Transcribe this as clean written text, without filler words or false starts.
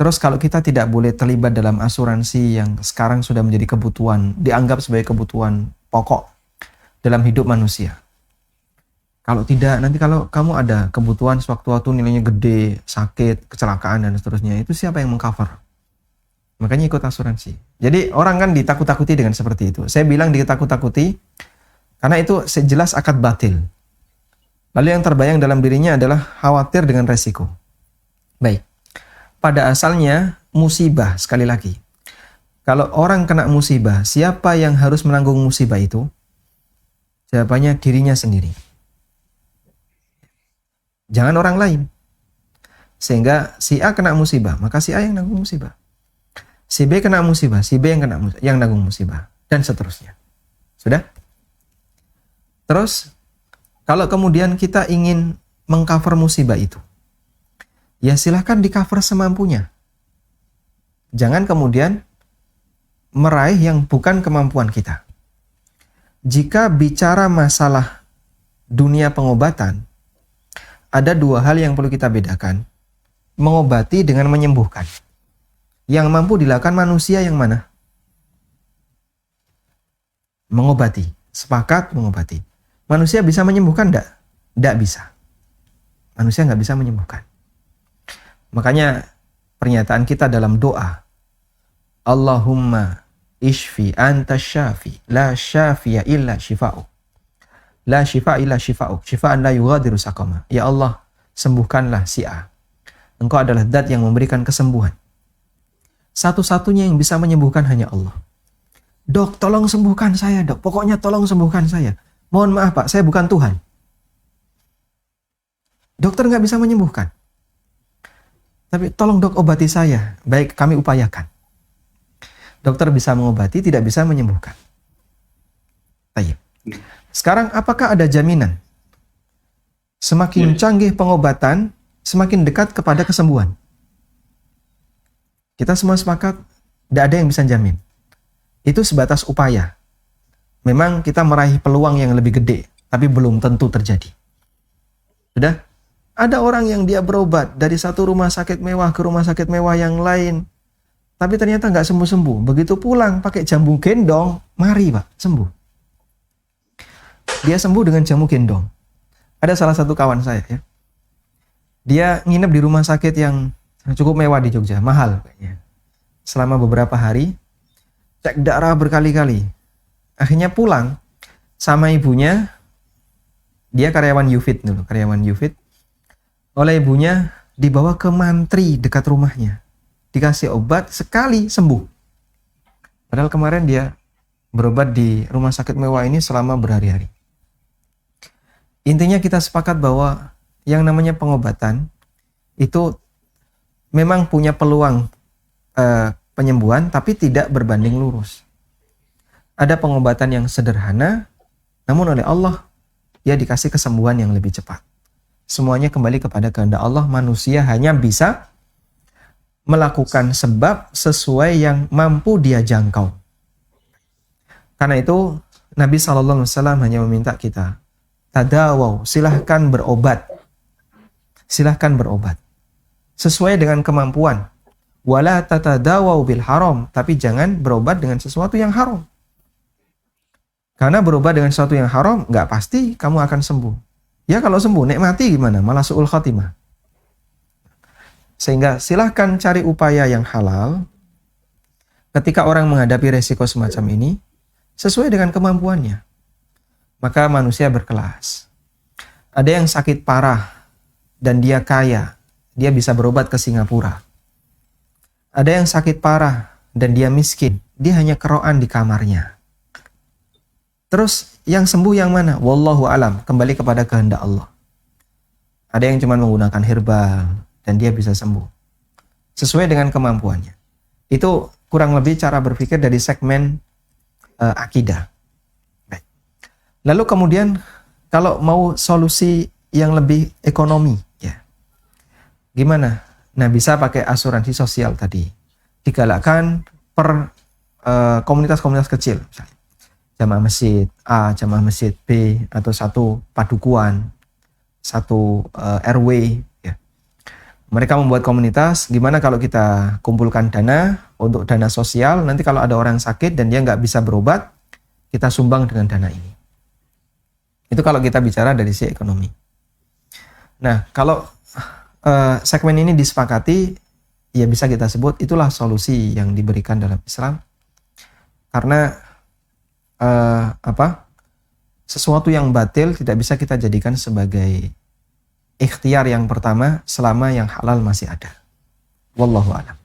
Terus kalau kita tidak boleh terlibat dalam asuransi yang sekarang sudah menjadi kebutuhan, dianggap sebagai kebutuhan pokok dalam hidup manusia. Kalau tidak, nanti kalau kamu ada kebutuhan sewaktu-waktu nilainya gede, sakit, kecelakaan, dan seterusnya, itu siapa yang mengcover? Makanya ikut asuransi. Jadi orang kan ditakut-takuti dengan seperti itu. Saya bilang ditakut-takuti, karena itu sejelas akad batil. Lalu yang terbayang dalam dirinya adalah khawatir dengan resiko. Baik. Pada asalnya, musibah, sekali lagi. Kalau orang kena musibah, siapa yang harus menanggung musibah itu? Jawabannya dirinya sendiri. Jangan orang lain. Sehingga si A kena musibah, maka si A yang nanggung musibah. Si B kena musibah, si B yang nanggung musibah. Dan seterusnya. Sudah? Terus, kalau kemudian kita ingin mengcover musibah itu, ya silahkan di-cover semampunya. Jangan kemudian meraih yang bukan kemampuan kita. Jika bicara masalah dunia pengobatan, ada dua hal yang perlu kita bedakan. Mengobati dengan menyembuhkan. Yang mampu dilakukan manusia yang mana? Mengobati. Sepakat mengobati. Manusia bisa menyembuhkan enggak? Enggak bisa. Manusia enggak bisa menyembuhkan. Makanya pernyataan kita dalam doa, Allahumma ishfi anta syafi, la syafiya illa syifa'uk. La syifa illa syifa'uk, syifa'an la yughadiru saqama. Ya Allah, sembuhkanlah si A. Engkau adalah zat yang memberikan kesembuhan. Satu-satunya yang bisa menyembuhkan hanya Allah. Dok, tolong sembuhkan saya, dok. Pokoknya tolong sembuhkan saya. Mohon maaf, Pak, saya bukan Tuhan. Dokter nggak bisa menyembuhkan. Tapi tolong dok obati saya. Baik, kami upayakan. Dokter bisa mengobati, tidak bisa menyembuhkan. Baik. Sekarang apakah ada jaminan? Semakin canggih pengobatan, semakin dekat kepada kesembuhan. Kita semua sepakat, tidak ada yang bisa jamin. Itu sebatas upaya. Memang kita meraih peluang yang lebih gede, tapi belum tentu terjadi. Sudah? Ada orang yang dia berobat dari satu rumah sakit mewah ke rumah sakit mewah yang lain, tapi ternyata nggak sembuh-sembuh. Begitu pulang pakai jamu gendong, mari Pak, sembuh. Dia sembuh dengan jamu gendong. Ada salah satu kawan saya ya. Dia nginep di rumah sakit yang cukup mewah di Jogja, mahal kayaknya. Selama beberapa hari, cek darah berkali-kali. Akhirnya pulang sama ibunya, dia karyawan Ufit dulu, karyawan Ufit. Oleh ibunya dibawa ke mantri dekat rumahnya. Dikasih obat, sekali sembuh. Padahal kemarin dia berobat di rumah sakit mewah ini selama berhari-hari. Intinya kita sepakat bahwa yang namanya pengobatan itu memang punya peluang penyembuhan, tapi tidak berbanding lurus. Ada pengobatan yang sederhana, namun oleh Allah dia dikasih kesembuhan yang lebih cepat. Semuanya kembali kepada kehendak Allah. Manusia hanya bisa melakukan sebab sesuai yang mampu dia jangkau. Karena itu Nabi SAW hanya meminta kita, tadawaw, silahkan berobat. Silahkan berobat. Sesuai dengan kemampuan. Wala tatadawaw bil haram, tapi jangan berobat dengan sesuatu yang haram. Karena berobat dengan sesuatu yang haram, nggak pasti kamu akan sembuh. Ya kalau sembuh, nikmati gimana? Malah su'ul khatimah. Sehingga silahkan cari upaya yang halal. Ketika orang menghadapi resiko semacam ini, sesuai dengan kemampuannya. Maka manusia berkelas. Ada yang sakit parah dan dia kaya, dia bisa berobat ke Singapura. Ada yang sakit parah dan dia miskin, dia hanya keroan di kamarnya. Terus yang sembuh yang mana? Wallahu alam, kembali kepada kehendak Allah. Ada yang cuma menggunakan herbal dan dia bisa sembuh. Sesuai dengan kemampuannya. Itu kurang lebih cara berpikir dari segmen akidah. Baik. Lalu kemudian kalau mau solusi yang lebih ekonomi, ya. Gimana? Nah, bisa pakai asuransi sosial tadi. Digalakkan per komunitas-komunitas kecil, misalnya. Jamaah masjid A, jamaah masjid B, atau satu padukuan, satu RW, ya. Mereka membuat komunitas, gimana kalau kita kumpulkan dana untuk dana sosial, nanti kalau ada orang sakit dan dia nggak bisa berobat, kita sumbang dengan dana ini. Itu kalau kita bicara dari sisi ekonomi. Nah, kalau segmen ini disepakati, ya bisa kita sebut itulah solusi yang diberikan dalam Islam. Karena sesuatu yang batil tidak bisa kita jadikan sebagai ikhtiar yang pertama selama yang halal masih ada. Wallahu a'lam.